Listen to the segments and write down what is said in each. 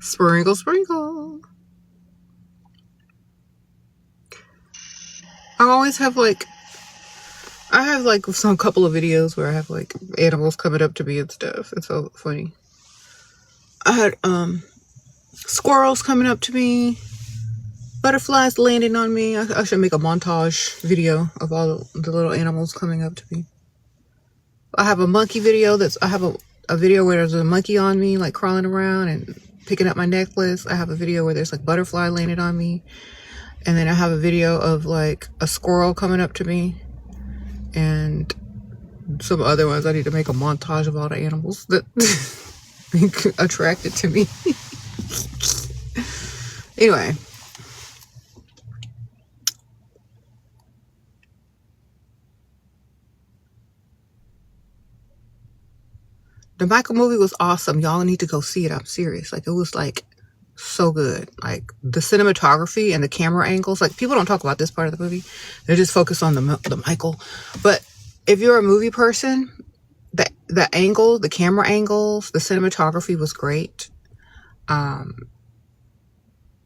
Sprinkle, sprinkle. I always have like, I have like some couple of videos where I have like animals coming up to me and stuff. It's so funny. I had squirrels coming up to me, butterflies landing on me. I should make a montage video of all the little animals coming up to me. I have a monkey video I have a video where there's a monkey on me, like crawling around and picking up my necklace. I have a video where there's like butterfly landing on me. And then I have a video of like a squirrel coming up to me and some other ones. I need to make a montage of all the animals that attracted to me. Anyway. The Michael movie was awesome. Y'all need to go see it. I'm serious. Like, it was like so good. Like the cinematography and the camera angles. Like, people don't talk about this part of the movie. They just focus on the Michael. But if you're a movie person, the angle, the camera angles, the cinematography was great.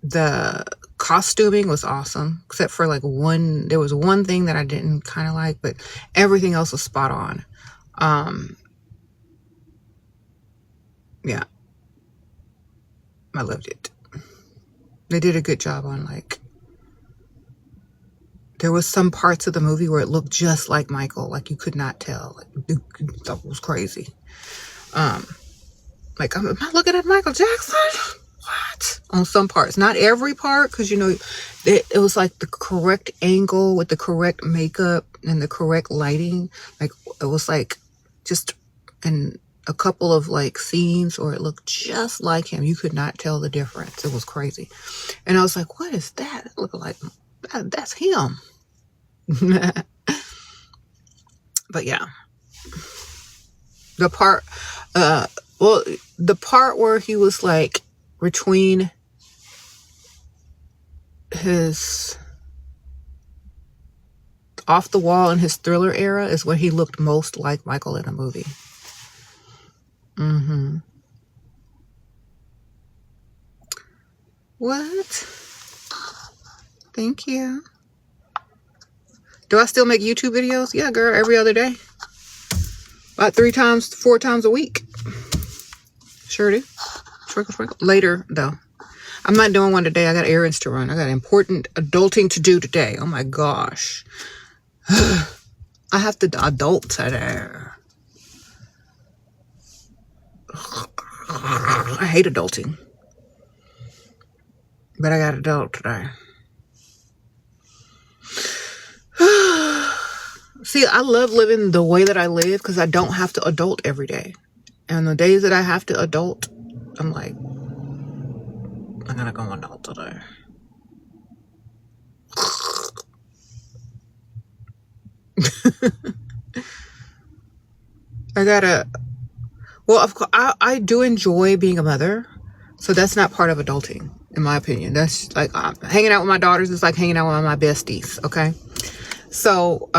The costuming was awesome, except for like there was one thing that I didn't kind of like, but everything else was spot on. Yeah, I loved it. They did a good job on like, there was some parts of the movie where it looked just like Michael, like you could not tell. Like, that was crazy. Like, am I looking at Michael Jackson? What? On some parts, not every part, because you know, it was like the correct angle with the correct makeup and the correct lighting. Like, it was like just in a couple of like scenes, or it looked just like him. You could not tell the difference. It was crazy. And I was like, what is that? It looked like that's him. But yeah, the part the part where he was like between his Off the Wall and his Thriller era is when he looked most like Michael in a movie. What? Thank you. Do I still make YouTube videos? Yeah, girl, every other day. About 4 times a week. Sure do. Sprinkle, sprinkle. Later, though. I'm not doing one today. I got errands to run. I got important adulting to do today. Oh my gosh. I have to adult today. I hate adulting. But I got adult today. See, I love living the way that I live because I don't have to adult every day. And the days that I have to adult, I'm like, I'm gonna go adult today. Well, of course, I do enjoy being a mother. So that's not part of adulting, in my opinion. That's like hanging out with my daughters is like hanging out with my besties, okay? So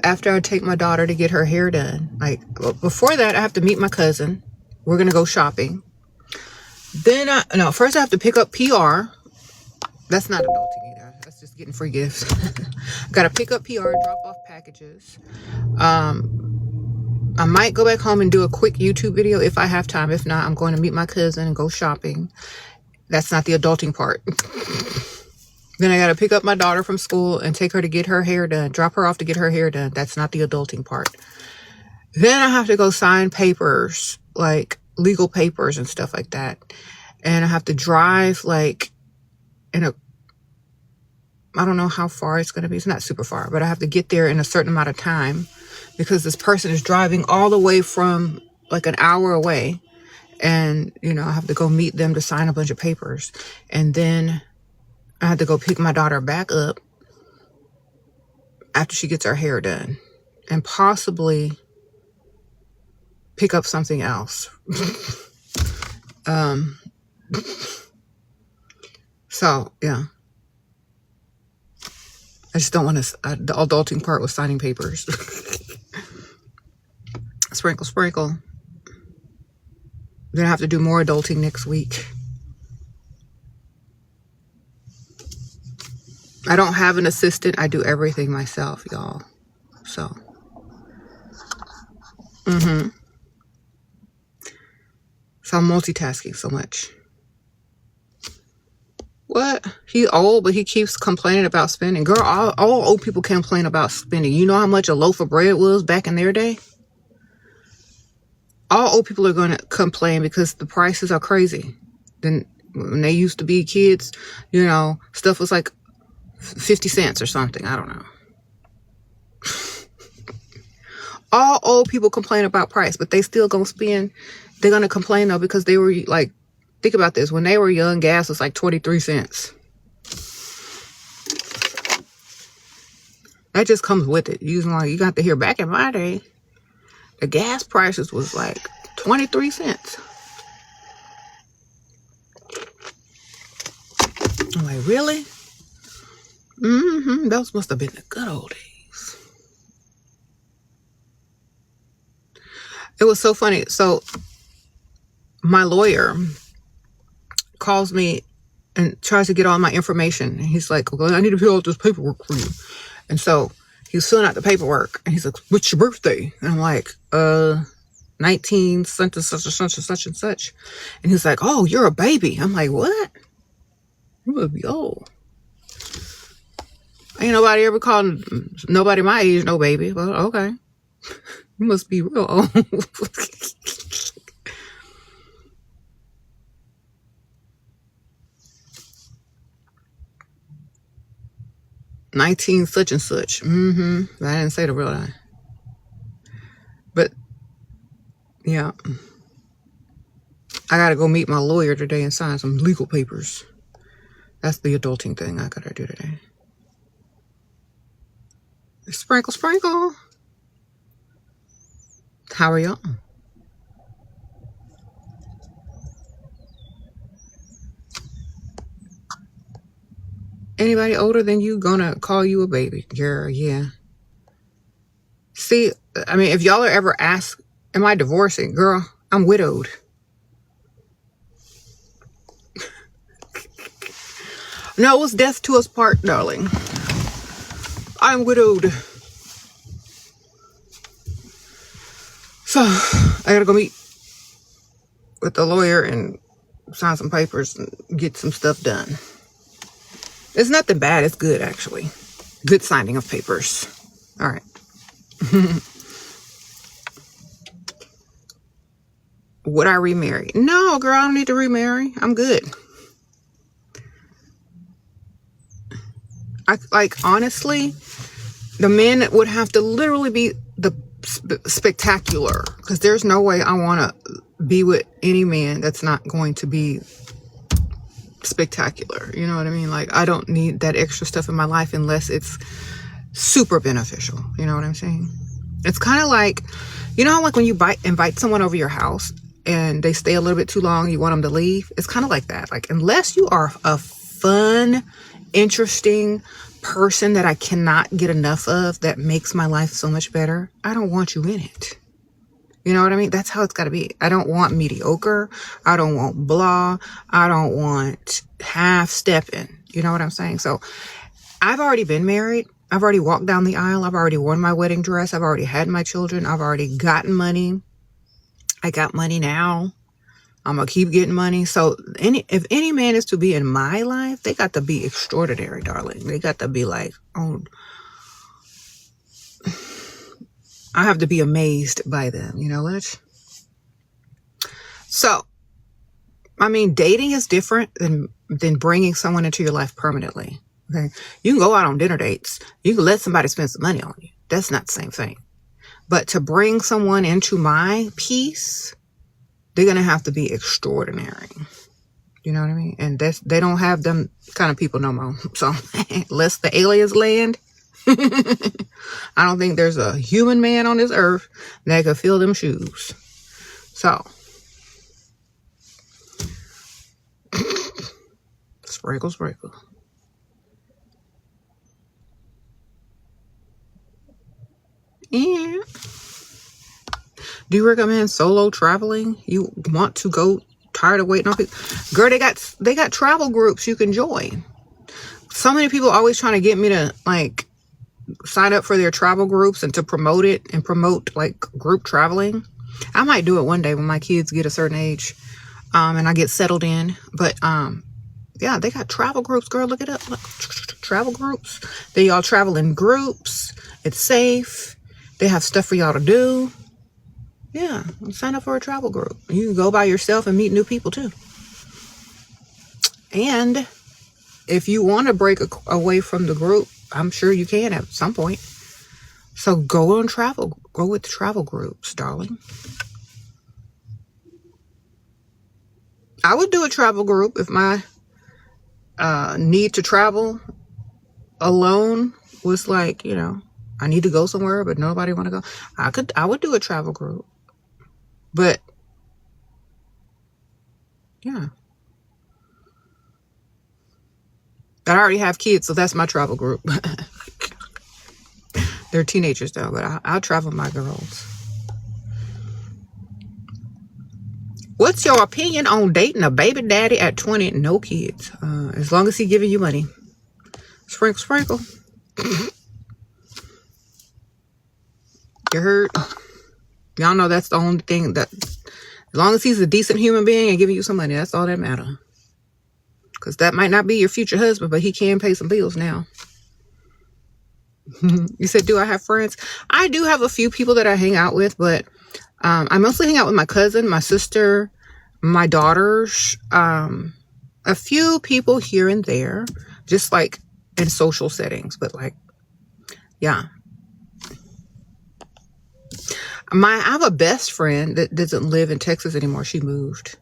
after I take my daughter to get her hair done, like before that, I have to meet my cousin. We're going to go shopping. Then first I have to pick up PR. That's not adulting either. That's just getting free gifts. Got to pick up PR, drop off packages. I might go back home and do a quick YouTube video if I have time. If not, I'm going to meet my cousin and go shopping. That's not the adulting part. Then I got to pick up my daughter from school and take her to get her hair done. Drop her off to get her hair done. That's not the adulting part. Then I have to go sign papers, like legal papers and stuff like that. And I have to drive like I don't know how far it's going to be. It's not super far, but I have to get there in a certain amount of time because this person is driving all the way from like an hour away. And, you know, I have to go meet them to sign a bunch of papers. And then I had to go pick my daughter back up after she gets her hair done and possibly pick up something else. So, yeah. I just don't want to, the adulting part was signing papers. Sprinkle, sprinkle. Then I have to do more adulting next week. I don't have an assistant. I do everything myself, y'all. So, so I'm multitasking so much. What? He's old, but he keeps complaining about spending. Girl, all old people complain about spending. You know how much a loaf of bread was back in their day? All old people are going to complain because the prices are crazy. Then when they used to be kids, you know, stuff was like 50 cents or something. I don't know. All old people complain about price, but they still gonna spend. They're gonna complain though because they were like, think about this. When they were young, gas was like 23 cents. That just comes with it. You got to hear back in my day, the gas prices was like 23 cents. I'm like, really? Those must have been the good old days. It was so funny. So my lawyer calls me and tries to get all my information. And he's like, well, I need to fill out this paperwork for you. And so he was filling out the paperwork. And he's like, what's your birthday? And I'm like, 19 such and such and such and such and such. And he's like, oh, you're a baby. I'm like, what? You must be old. Ain't nobody ever called nobody my age no baby. Well, okay. You must be real old. 19 such and such. I didn't say the real name. But yeah. I gotta go meet my lawyer today and sign some legal papers. That's the adulting thing I gotta do today. Sprinkle, sprinkle. How are y'all? Anybody older than you gonna call you a baby? Girl, yeah. See, I mean, if y'all are ever asked, am I divorcing? Girl, I'm widowed. No, it's death to us part, darling. I'm widowed. So, I gotta go meet with the lawyer and sign some papers and get some stuff done. It's nothing bad. It's good, actually. Good signing of papers. All right. Would I remarry? No, girl, I don't need to remarry. I'm good. Honestly, the men would have to literally be the spectacular, because there's no way I want to be with any man that's not going to be spectacular. You know what I mean? Like, I don't need that extra stuff in my life unless it's super beneficial. You know what I'm saying? It's kind of like, you know how like when you invite someone over your house and they stay a little bit too long, you want them to leave? It's kind of like that. Like, unless you are a fun, interesting person that I cannot get enough of, that makes my life so much better, I don't want you in it. You know what I mean? That's how it's got to be. I don't want mediocre. I don't want blah. I don't want half-stepping. You know what I'm saying? So I've already been married. I've already walked down the aisle. I've already worn my wedding dress. I've already had my children. I've already gotten money. I got money now. I'm going to keep getting money. So if any man is to be in my life, they got to be extraordinary, darling. They got to be like, oh, I have to be amazed by them. You know what? So, I mean, dating is different than bringing someone into your life permanently. Okay. You can go out on dinner dates. You can let somebody spend some money on you. That's not the same thing. But to bring someone into my peace, they're going to have to be extraordinary. You know what I mean? And they don't have them kind of people no more. So, unless the aliens land, I don't think there's a human man on this earth that could fill them shoes. So, sprinkle, sprinkle. Yeah. Do you recommend solo traveling? You want to go, tired of waiting on people? Girl, they got travel groups you can join. So many people always trying to get me to like sign up for their travel groups and to promote it and promote like group traveling. I might do it one day when my kids get a certain age, and I get settled in. But yeah, they got travel groups, girl. Look it up. Look, travel groups. They all travel in groups. It's safe. They have stuff for y'all to do. Yeah, sign up for a travel group. You can go by yourself and meet new people too. And if you want to break away from the group, I'm sure you can at some point. So go on travel. Go with travel groups, darling. I would do a travel group if my need to travel alone was like, you know, I need to go somewhere, but nobody want to go. I would do a travel group. But yeah. I already have kids, so that's my travel group. They're teenagers though, but I'll travel with my girls. What's your opinion on dating a baby daddy at 20 and no kids? As long as he giving you money. Sprinkle, sprinkle. You heard? Y'all know that's the only thing that, as long as he's a decent human being and giving you some money, that's all that matters. Because that might not be your future husband, but he can pay some bills now. You said, do I have friends? I do have a few people that I hang out with, but I mostly hang out with my cousin, my sister, my daughters, a few people here and there, just like in social settings. But like, yeah. I have a best friend that doesn't live in Texas anymore. She moved.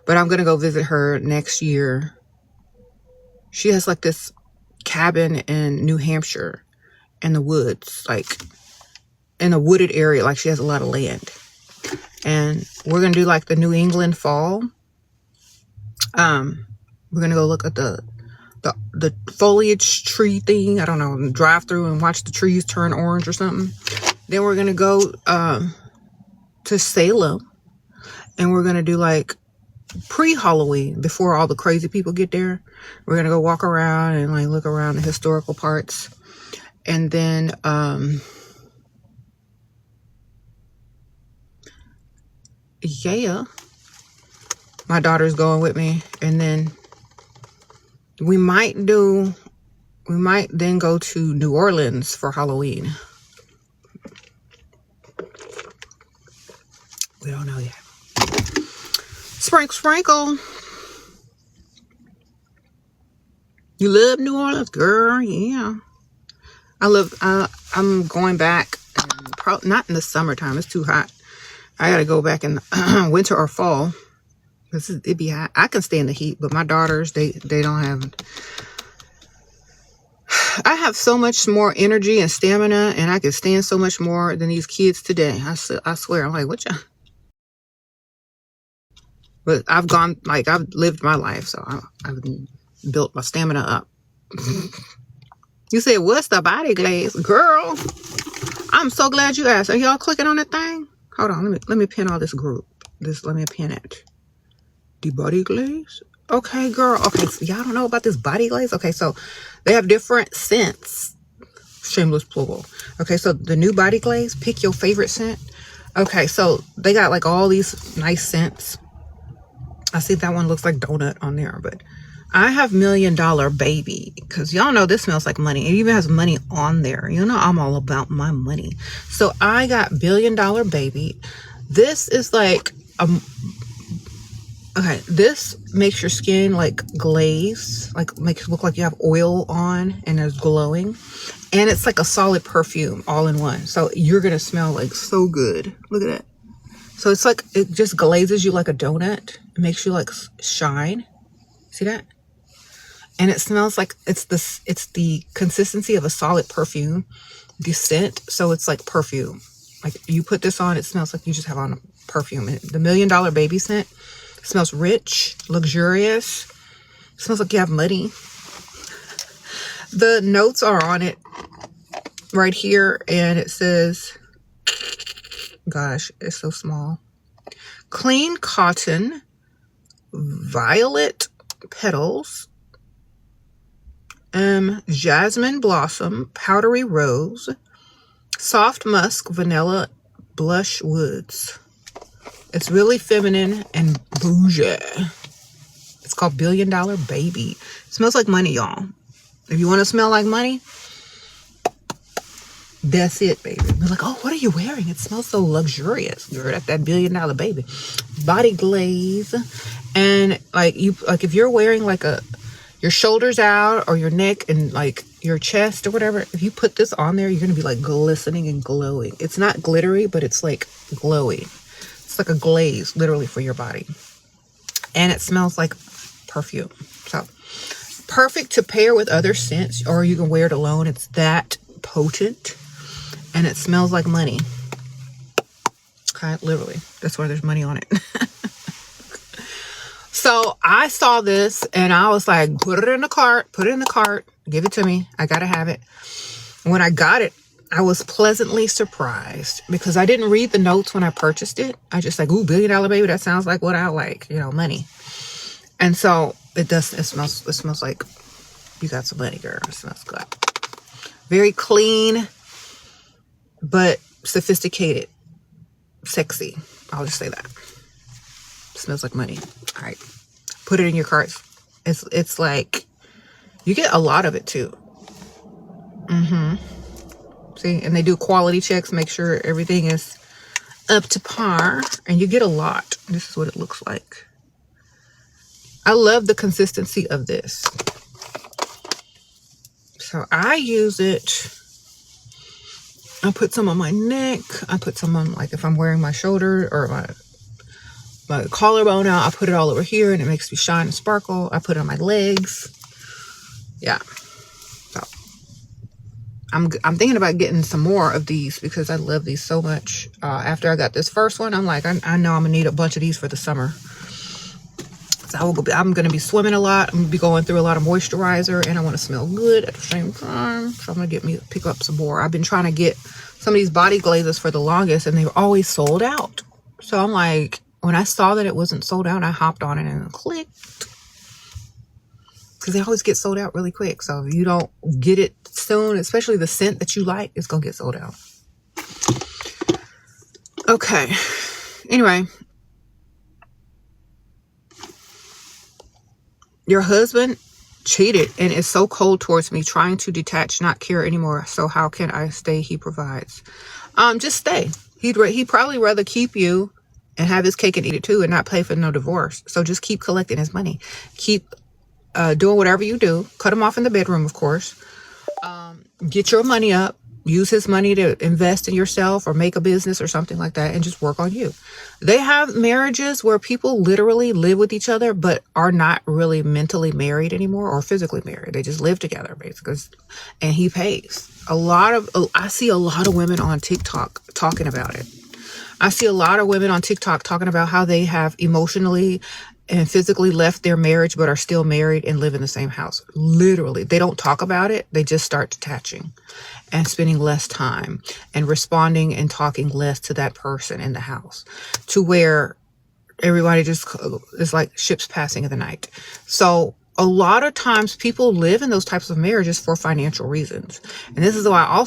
But I'm going to go visit her next year. She has like this cabin in New Hampshire in the woods, like in a wooded area. Like she has a lot of land. And we're going to do like the New England fall. We're going to go look at the foliage tree thing. I don't know, drive through and watch the trees turn orange or something. Then we're going to go to Salem. And we're going to do like pre-Halloween, before all the crazy people get there. We're going to go walk around and like look around the historical parts. And then yeah, my daughter's going with me. And then we might then go to New Orleans for Halloween. We don't know yet. Sprinkle, sprinkle. You love New Orleans, girl? Yeah. I'm going back, not in the summertime. It's too hot. I got to go back in winter or fall. It'd be hot. I can stand the heat, but my daughters, they don't have. I have so much more energy and stamina, and I can stand so much more than these kids today. I swear. I'm like, what y'all? But I've lived my life, so I've built my stamina up. You said, what's the body glaze? Girl, I'm so glad you asked. Are y'all clicking on that thing? Hold on, let me pin all this group. Let me pin it. The body glaze? Okay, girl. Okay, so y'all don't know about this body glaze? Okay, so they have different scents. Shameless plural. Okay, so the new body glaze, pick your favorite scent. Okay, so they got like all these nice scents. I see that one looks like donut on there, but I have $1 Million Baby, because y'all know this smells like money. It even has money on there. You know I'm all about my money. So I got $1 Billion Baby. This is like okay, this makes your skin like glaze, like makes it look like you have oil on and it's glowing. And it's like a solid perfume all in one. So you're gonna smell like so good. Look at that. So it's like, it just glazes you like a donut. It makes you like shine. See that? And it smells like it's the consistency of a solid perfume, the scent. So it's like perfume. Like you put this on, it smells like you just have on a perfume. And the $1 Million Baby scent smells rich, luxurious. It smells like you have money. The notes are on it right here, and it says Gosh, it's so small. Clean cotton, violet petals, jasmine blossom, powdery rose, soft musk, vanilla, blush woods. It's really feminine and bougie. It's called Billion Dollar Baby. It smells like money, y'all. If you want to smell like money, that's it, baby. They're like, oh, what are you wearing? It smells so luxurious. You're at that Billion Dollar Baby. Body glaze. And like if you're wearing like your shoulders out or your neck and like your chest or whatever, if you put this on there, you're going to be like glistening and glowing. It's not glittery, but it's like glowy. It's like a glaze literally for your body. And it smells like perfume. So perfect to pair with other scents, or you can wear it alone. It's that potent and it smells like money. Okay, literally. That's why there's money on it. So I saw this and I was like, put it in the cart, give it to me. I gotta have it. When I got it, I was pleasantly surprised because I didn't read the notes when I purchased it. I just like, ooh, Billion Dollar Baby. That sounds like what I like, money. And so it smells like you got some money, girl. It smells good. Very clean, but sophisticated, sexy. I'll just say that. Smells like money. All right, put it in your carts. It's like you get a lot of it too. See, and they do quality checks, make sure everything is up to par, and you get a lot. This is what it looks like. I love the consistency of this. So I use it. I put some on my neck. I put some on, like, if I'm wearing my shoulder or my collarbone out, I put it all over here and it makes me shine and sparkle. I put it on my legs. Yeah. So I'm thinking about getting some more of these because I love these so much. After I got this first one, I'm like, I know I'm gonna need a bunch of these for the summer. So I'm gonna be swimming a lot. I'm gonna be going through a lot of moisturizer, and I want to smell good at the same time. So I'm gonna pick up some more. I've been trying to get some of these body glazes for the longest, and they were always sold out. So I'm like, when I saw that it wasn't sold out, I hopped on it and clicked. Because they always get sold out really quick. So if you don't get it soon, especially the scent that you like, it's going to get sold out. Okay. Anyway. Your husband cheated and is so cold towards me, trying to detach, not care anymore. So how can I stay? He provides. Just stay. He'd probably rather keep you and have his cake and eat it too and not pay for no divorce. So just keep collecting his money. Keep doing whatever you do. Cut him off in the bedroom, of course. Get your money up. Use his money to invest in yourself or make a business or something like that, and just work on you. They have marriages where people literally live with each other but are not really mentally married anymore or physically married. They just live together basically, and he pays. I see a lot of women on TikTok talking about it. I see a lot of women on TikTok talking about how they have emotionally and physically left their marriage but are still married and live in the same house. Literally, they don't talk about it. They just start detaching and spending less time and responding and talking less to that person in the house, to where everybody just is like ships passing in the night. So a lot of times people live in those types of marriages for financial reasons. And this is why